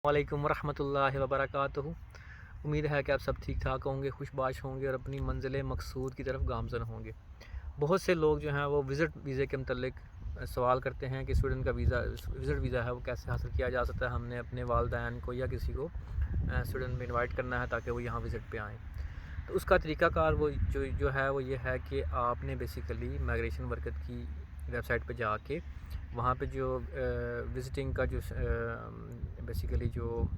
वालेकुम रहमतुल्लाहि व बरकातुहू। उम्मीद है कि आप सब ठीक ठाक होंगे, खुशबाश होंगे और अपनी मंजिल मकसूद की तरफ गामज़न होंगे। बहुत से लोग जो हैं वो विज़िट वीज़े के मतलब सवाल करते हैं कि स्टूडेंट का विज़िट वीज़ा है वो कैसे हासिल किया जा सकता है। हमने अपने वालिदैन को या किसी को स्टूडेंट में इनवाइट करना है ताकि वो यहाँ विज़िट पे आएँ। तो उसका तरीक़ाकार वो जो है वो ये है कि आपने बेसिकली माइग्रेशन वर्कर की वेबसाइट पे जाके वहाँ पे जो विज़िटिंग का जो बेसिकली जो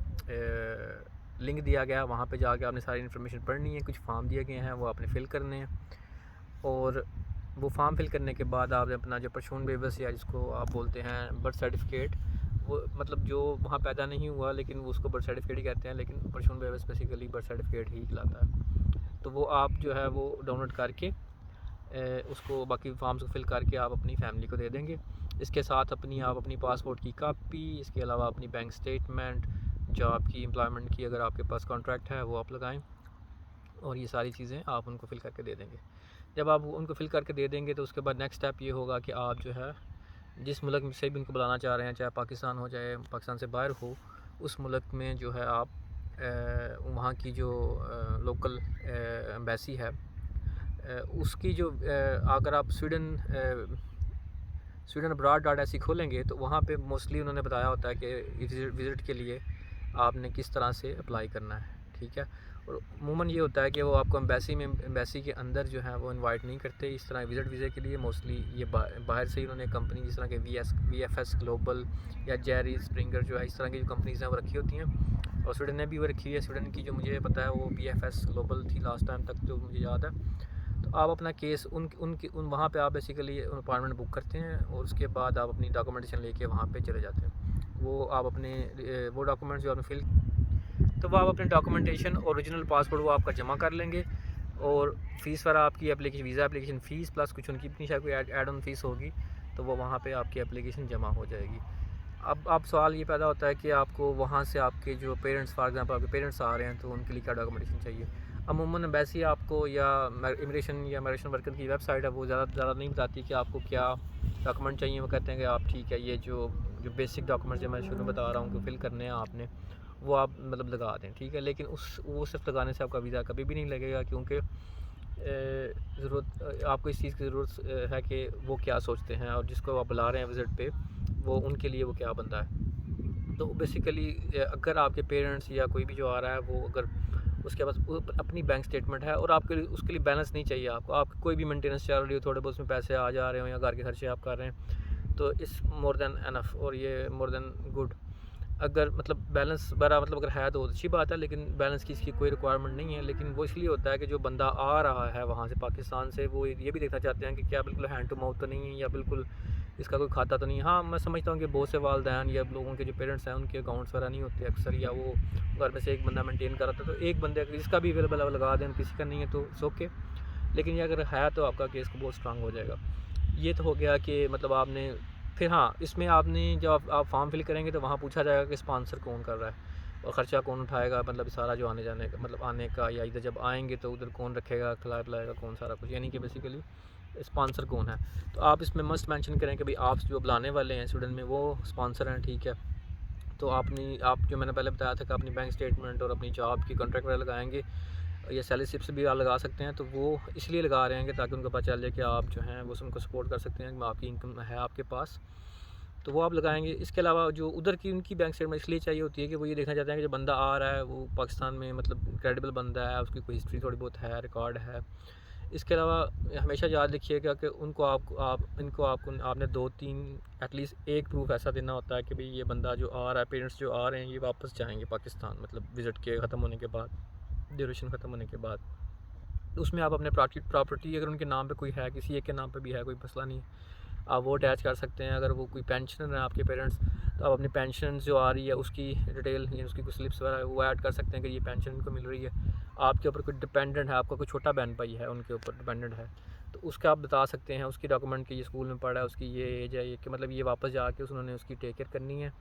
लिंक दिया गया वहाँ पे जाके आपने सारी इन्फॉर्मेशन पढ़नी है। कुछ फॉर्म दिए गए हैं वो आपने फ़िल करने हैं और वो फॉर्म फ़िल करने के बाद आपने अपना जो परचून पेपर्स या जिसको आप बोलते हैं बर्थ सर्टिफिकेट, वो मतलब जो वहाँ पैदा नहीं हुआ लेकिन वो उसको बर्थ सर्टिफिकेट ही कहते हैं, लेकिन परचून पेपर्स बेसिकली बर्थ सर्टिफिकेट ही कहलाता है। तो वो आप जो है वो डाउनलोड करके उसको बाकी फॉर्म्स को फिल करके आप अपनी फैमिली को दे देंगे। इसके साथ आप अपनी पासपोर्ट की कापी, इसके अलावा अपनी बैंक स्टेटमेंट, जॉब की, एम्प्लॉयमेंट की अगर आपके पास कॉन्ट्रैक्ट है वो आप लगाएं और ये सारी चीज़ें आप उनको फ़िल करके दे देंगे। जब आप उनको फ़िल करके दे देंगे तो उसके बाद नेक्स्ट स्टेप ये होगा कि आप जो है जिस मुल्क से भी उनको बुलाना चाह रहे हैं, चाहे पाकिस्तान हो चाहे पाकिस्तान से बाहर हो, उस मुल्क में जो है आप वहाँ की जो लोकल एम्बेसी है उसकी जो अगर आप स्वीडन अब्रॉड डॉट ऐसी खोलेंगे तो वहाँ पे मोस्टली उन्होंने बताया होता है कि विज़िट के लिए आपने किस तरह से अप्लाई करना है, ठीक है। और अमूमन ये होता है कि वो आपको एम्बेसी के अंदर जो है वो इनवाइट नहीं करते इस तरह विज़िट वीज़े के लिए। मोस्टली ये बाहर से ही उन्होंने कंपनी जिस तरह के VFS ग्लोबल या जेरी स्प्रिंगर जो है इस तरह की जो कंपनीज़ हैं वो रखी होती हैं और स्वीडन ने भी वो रखी हुई है। स्वीडन की जो मुझे पता है वो VFS ग्लोबल थी लास्ट टाइम तक जो मुझे याद है। तो आप अपना केस उन वहाँ पे आप बेसिकली अपॉइंटमेंट बुक करते हैं और उसके बाद आप अपनी डॉक्यूमेंटेशन लेके वहाँ पे चले जाते हैं। वो आप अपने वो डॉक्यूमेंट्स जो आपने फिल तो वो आप अपने डॉक्यूमेंटेशन ओरिजिनल पासपोर्ट वो आपका जमा कर लेंगे और फ़ीस पर आपकी application visa application fees plus कुछ उनकी अपनी शायद कोई ऐड ऑन फ़ीस होगी, तो वो वहाँ पे आपकी एप्लीकेशन जमा हो जाएगी। अब सवाल ये पैदा होता है कि आपको वहाँ से आपके जो पेरेंट्स फॉर एग्ज़ाम्पल आपके पेरेंट्स आ रहे हैं तो उनके लिए क्या डॉक्यूमेंटेशन चाहिए। अमूमन एम्बेसी आपको या इमिग्रेशन वर्कर की वेबसाइट है वो ज़्यादा नहीं बताती कि आपको क्या डॉक्यूमेंट चाहिए। वो कहते हैं कि आप ठीक है ये जो बेसिक डॉक्यूमेंट्स जो मैं शुरू में बता रहा हूँ कि फ़िल करने हैं आपने वो आप मतलब लगा दें, ठीक है। लेकिन वो सिर्फ लगाने से आपका वीज़ा कभी भी नहीं लगेगा क्योंकि ज़रूरत आपको इस चीज़ की ज़रूरत है कि वो क्या सोचते हैं और जिसको आप बुला रहे हैं विज़िट पे वो उनके लिए वो क्या बंदा है। तो बेसिकली अगर आपके पेरेंट्स या कोई भी जो आ रहा है वो अगर उसके पास अपनी बैंक स्टेटमेंट है और आपके लिए उसके लिए बैलेंस नहीं चाहिए आपको कोई भी मेंटेनेंस चल रही हो, थोड़े बहुत उसमें पैसे आ जा रहे हो या घर के खर्चे आप कर रहे हैं, तो इट्स मोर देन एनफ और ये मोर देन गुड। अगर मतलब बैलेंस बड़ा मतलब अगर है तो अच्छी बात है, लेकिन बैलेंस की इसकी कोई रिक्वायरमेंट नहीं है। लेकिन वो इसलिए होता है कि जो बंदा आ रहा है वहाँ से पाकिस्तान से वो ये भी देखना चाहते हैं कि क्या बिल्कुल हैंड टू माउथ तो नहीं है या बिल्कुल इसका कोई खाता तो नहीं है। हाँ, मैं समझता हूँ कि बहुत से वालिदैन या लोगों के जो पेरेंट्स हैं उनके अकाउंट्स वगैरह नहीं होते अक्सर, या वो घर में से एक बंदा मेंटेन कर रहा था तो एक बंदे जिसका भी अवेलेबल लगा दें, किसी का नहीं है तो इट्स ओके। लेकिन ये अगर है तो आपका केस को बहुत स्ट्रांग हो जाएगा। ये तो हो गया कि मतलब आपने फिर हाँ, इसमें आपने जब आप फॉर्म फिल करेंगे तो वहाँ पूछा जाएगा कि स्पॉन्सर कौन कर रहा है और ख़र्चा कौन उठाएगा, मतलब सारा जो आने जाने का मतलब आने का, या इधर जब आएंगे तो उधर कौन रखेगा, खिलाए पिलाएगा कौन, सारा कुछ, यानी कि बेसिकली स्पॉन्सर कौन है। तो आप इसमें मस्ट मेंशन करें कि भाई आप जो बुलाने वाले हैं स्टूडेंट में वो स्पॉन्सर हैं, ठीक है। तो आप जो मैंने पहले बताया था कि अपनी बैंक स्टेटमेंट और अपनी जॉब की कॉन्ट्रैक्ट वगैरह लगाएंगे या सैलरी स्लिप्स भी आप लगा सकते हैं, तो वो इसलिए लगा रहे हैं कि ताकि उनको पता चल जाए कि आप जो हैं वो उनको सपोर्ट कर सकते हैं, आपकी इनकम है आपके पास, तो वो आप लगाएंगे। इसके अलावा जो उधर की उनकी बैंक स्टेटमेंट इसलिए चाहिए होती है कि वो ये देखना चाहते हैं कि जो बंदा आ रहा है वो पाकिस्तान में मतलब क्रेडिबल बंदा है, उसकी कोई हिस्ट्री थोड़ी बहुत है, रिकॉर्ड है। इसके अलावा हमेशा याद रखिएगा कि उनको आपको आपने 2-3 एटलीस्ट एक प्रूफ ऐसा देना होता है कि भाई ये बंदा जो आ रहा है, पेरेंट्स जो आ रहे हैं ये वापस जाएंगे पाकिस्तान, मतलब विज़िट के ख़त्म होने के बाद, ड्यूरेशन ख़त्म होने के बाद। तो उसमें आप अपने प्रॉपर्टी अगर उनके नाम पे कोई है, किसी एक के नाम पे भी है, कोई मसला नहीं है, आप वो अटैच कर सकते हैं। अगर वो कोई पेंशनर है आपके पेरेंट्स, तो आप अपनी पेंशन जो आ रही है उसकी डिटेल या उसकी कुछ स्लिप्स वगैरह वो ऐड कर सकते हैं कि ये पेंशन इनको मिल रही है। आपके ऊपर कोई डिपेंडेंट है, आपका कोई छोटा बहन भाई है उनके ऊपर डिपेंडेंट है, तो उसका आप बता सकते हैं उसकी डॉक्यूमेंट कि ये स्कूल में पढ़ा है, उसकी ये एज है, ये कि मतलब ये वापस जाके उन्होंने उसकी टेक केयर करनी है,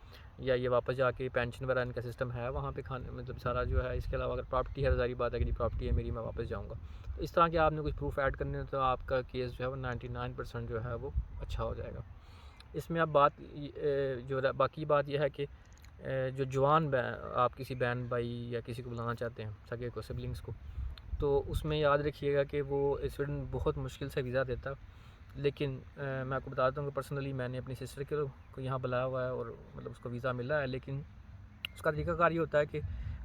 या ये वापस जाके पेंशन वगैरह इनका सिस्टम है वहाँ पे खाने मतलब सारा जो है। इसके अलावा अगर प्रॉपर्टी है, सारी बात है कि जी प्रॉपर्टी है मेरी, मैं वापस जाऊँगा। तो इस तरह के आपने कुछ प्रूफ ऐड करने तो आपका केस जो है वो 99% जो है वो अच्छा हो जाएगा। इसमें अब बात जो बाकी बात यह है कि जो जवान आप किसी बहन भाई या किसी को बुलाना चाहते हैं, सगे को, सिबलिंग्स को, तो उसमें याद रखिएगा कि वो स्वीडन बहुत मुश्किल से वीज़ा देता। लेकिन मैं आपको बताता हूँ कि पर्सनली मैंने अपनी सिस्टर को यहाँ बुलाया हुआ है और मतलब उसको वीज़ा मिला है। लेकिन उसका तरीकाकार ये होता है कि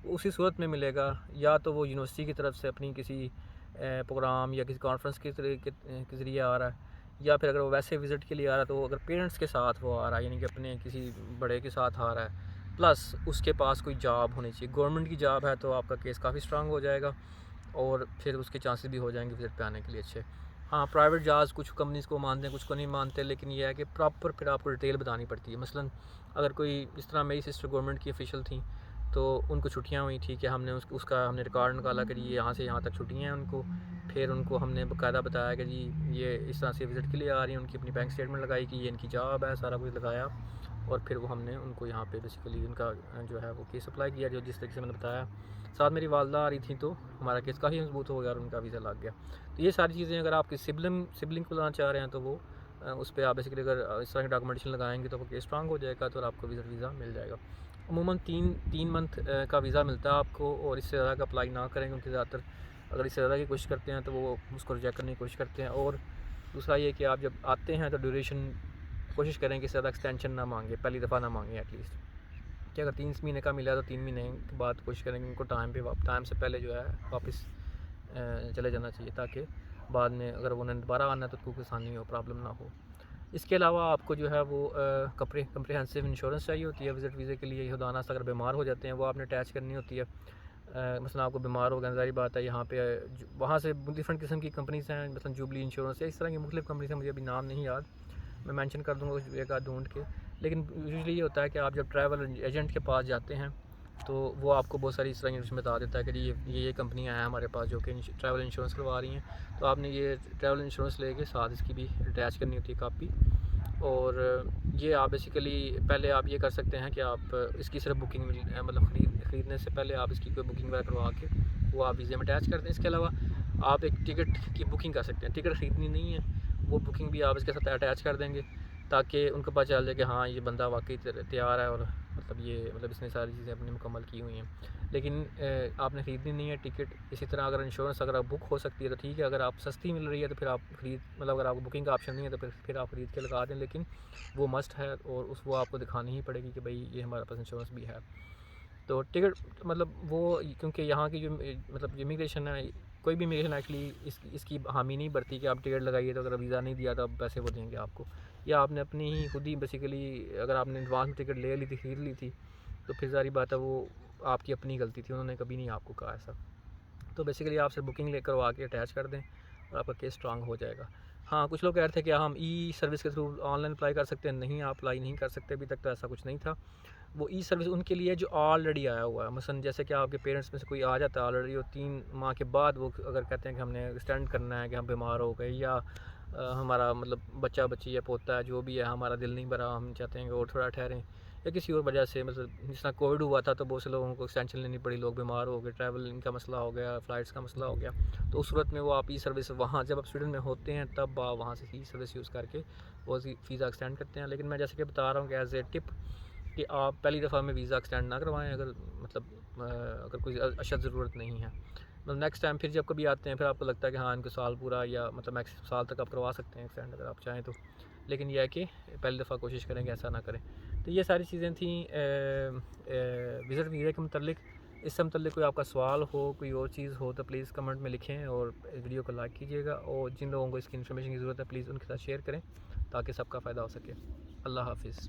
उसी सूरत में मिलेगा, या तो वो यूनिवर्सिटी की तरफ से अपनी किसी प्रोग्राम या किसी कॉन्फ्रेंस के ज़रिए आ रहा है, या फिर अगर वो वैसे विज़िट के लिए आ रहा है तो अगर पेरेंट्स के साथ वो आ रहा है, यानी कि अपने किसी बड़े के साथ आ रहा है, प्लस उसके पास कोई जॉब होनी चाहिए, गवर्नमेंट की जॉब है, तो आपका केस काफ़ी स्ट्रांग हो जाएगा और फिर उसके चांसेस भी हो जाएंगे विज़िट पे आने के लिए अच्छे। हाँ, प्राइवेट जॉब्स कुछ कंपनीज़ को मानते हैं, कुछ को नहीं मानते, लेकिन ये है कि प्रॉपर फिर आपको डिटेल बतानी पड़ती है। मसलन अगर कोई, इस तरह मेरी सिस्टर गवर्नमेंट की ऑफिशियल थी, तो उनको छुट्टियाँ हुई थी कि हमने उसका हमने रिकॉर्ड निकाला कि जी यहाँ से यहाँ तक छुट्टियाँ हैं उनको। फिर उनको हमने बाकायदा बताया कि जी ये इस तरह से विज़िट के लिए आ रही हैं, उनकी अपनी बैंक स्टेटमेंट लगाई कि ये इनकी जॉब है, सारा कुछ लगाया, और फिर वो हमने उनको यहाँ पे बेसिकली उनका जो है वो केस अप्लाई किया, जो जिस तरीके से मैंने बताया। साथ मेरी वालदा आ रही थी, तो हमारा केस काफ़ी मजबूत हो गया और उनका वीज़ा लग गया। तो ये सारी चीज़ें अगर आपकी सिबलिंग को लाना चाह रहे हैं, तो वो उस पर आप बेसिकली अगर इस तरह की डॉक्यूमेंटेशन लगाएंगे तो वो केस स्ट्रांग हो जाएगा, तो आपको वीज़ा मिल जाएगा। अमूमन तीन मंथ का वीज़ा मिलता है आपको, और इससे ज़्यादा का अप्लाई ना करें, क्योंकि ज़्यादातर अगर इससे ज़्यादा की कोशिश करते हैं तो वो उसको रिजेक्ट करने की कोशिश करते हैं। और दूसरा ये कि आप जब आते हैं तो ड्यूरेशन कोशिश करें कि ज़्यादा एक्सटेंशन ना मांगे, पहली दफ़ा ना मांगे एटलीस्ट, कि अगर 3 महीने का मिला तो 3 महीने के बाद कोशिश करेंगे उनको टाइम से पहले जो है वापस चले जाना चाहिए, ताकि बाद में अगर उन्हें दोबारा आना है तो कोई आसानी हो, प्रॉब्लम ना हो। इसके अलावा आपको जो है वो कम्प्रिहेंसिव इंश्योरेंस चाहिए होती है विज़िट वीज़े के लिए। खुदा ना अगर बीमार हो जाते हैं, वो आपने अटैच करनी होती है। मसलन आपको बीमार हो गया, ज़ाहिर बात है यहाँ पे वहाँ से डिफरेंट किस्म की कंपनीज़ हैं, मतलब जुबली इंश्योरेंस या इस तरह की मुख्तलिफ कंपनीज़ हैं, मुझे अभी नाम नहीं याद, मैं मेंशन कर दूँगा कुछ एक आध ढूँढ के। लेकिन यूजुअली ये होता है कि आप जब ट्रैवल एजेंट के पास जाते हैं, तो वो आपको बहुत सारी इस तरह की इन्फॉर्मेशन बता देता है कि जी ये कंपनियाँ हैं हमारे पास जो कि ट्रैवल इंश्योरेंस करवा रही हैं, तो आपने ये ट्रैवल इंश्योरेंस लेके साथ इसकी भी अटैच करनी होती है कापी। और ये आप बेसिकली पहले आप ये कर सकते हैं कि आप इसकी सिर्फ बुकिंग मतलब ख़रीदने से पहले आप इसकी कोई बुकिंग वगैरह करवा के वो आप वीज़े में अटैच कर दें। इसके अलावा आप एक टिकट की बुकिंग कर सकते हैं, टिकट ख़रीदनी नहीं है, वो बुकिंग भी आप इसके साथ अटैच कर देंगे, ताकि उनको पता चल जाए कि हाँ ये बंदा वाकई तैयार है और मतलब इसने सारी चीज़ें अपनी मुकम्मल की हुई हैं। लेकिन आपने ख़रीदनी नहीं है टिकट। इसी तरह अगर इंश्योरेंस अगर आप बुक हो सकती है तो ठीक है, अगर आप सस्ती मिल रही है तो फिर आप मतलब अगर आपको बुकिंग का ऑप्शन नहीं है तो फिर आप ख़रीद के लगा दें, लेकिन वो मस्ट है और वो आपको दिखानी ही पड़ेगी कि भाई ये हमारे पास इंश्योरेंस भी है। तो टिकट मतलब वो, क्योंकि यहाँ की जो मतलब इमिग्रेशन है, कोई भी इमिग्रेशन एक्चुअली इसकी हामी नहीं भरती कि आप टिकट लगाइए तो अगर वीज़ा नहीं दिया तो अब पैसे वो देंगे आपको, या आपने अपनी ही खुद ही बेसिकली अगर आपने एडवांस में टिकट ले ली थी, ख़रीद ली थी, तो फिर सारी बात है वो आपकी अपनी गलती थी, उन्होंने कभी नहीं आपको कहा ऐसा। तो बेसिकली आप सिर्फ बुकिंग ले करवा के अटैच कर दें और आपका केस स्ट्रांग हो जाएगा। हाँ, कुछ लोग कह रहे थे कि हम ई सर्विस के थ्रू ऑनलाइन अप्लाई कर सकते हैं, नहीं आप अप्लाई नहीं कर सकते, अभी तक तो ऐसा कुछ नहीं था। वो ई सर्विस उनके लिए जो ऑलरेडी आया हुआ है, मसलन जैसे कि आपके पेरेंट्स में से कोई आ जाता है ऑलरेडी और 3 माह के बाद वो अगर कहते हैं कि हमने एक्सटेंड करना है कि हम बीमार हो गए, या हमारा मतलब बच्चा बच्ची या पोता है जो भी है, हमारा दिल नहीं भरा, हम चाहते हैं कि और थोड़ा ठहरें, या किसी और वजह से मतलब जिस तरह कोविड हुआ था तो बहुत से लोगों को एक्सटेंशन लेनी पड़ी, लोग बीमार हो गए, ट्रैवलिंग का मसला हो गया, फ़्लाइट्स का मसला हो गया, तो उस सूरत में वो आप ई सर्विस वहाँ जब आप स्वीडन में होते हैं तब आप वहाँ से ई सर्विस यूज़ करके वो वीज़ा एक्सटेंड करते हैं। लेकिन मैं जैसे कि बता रहा हूँ कि एज़ ए टिप कि आप पहली दफ़ा में वीज़ा एक्सटेंड ना करवाएं, अगर मतलब अगर कोई अशद ज़रूरत नहीं है। मतलब नेक्स्ट टाइम फिर जब कभी आते हैं फिर आपको लगता है कि हाँ इनको साल पूरा या मतलब मैक्स साल तक आप करवा सकते हैं एक्सटेंड अगर आप चाहें तो, लेकिन यह है कि पहली दफ़ा कोशिश करेंगे ऐसा ना करें। तो ये सारी चीज़ें थी विज़िट वीज़ा के मतलब। इससे मतलब कोई आपका सवाल हो, कोई और चीज़ हो तो प्लीज़ कमेंट में लिखें और वीडियो को लाइक कीजिएगा, और जिन लोगों को इसकी इन्फॉर्मेशन की ज़रूरत है प्लीज़ उनके साथ शेयर करें ताकि सबका फ़ायदा हो सके। अल्लाह हाफ़िज़।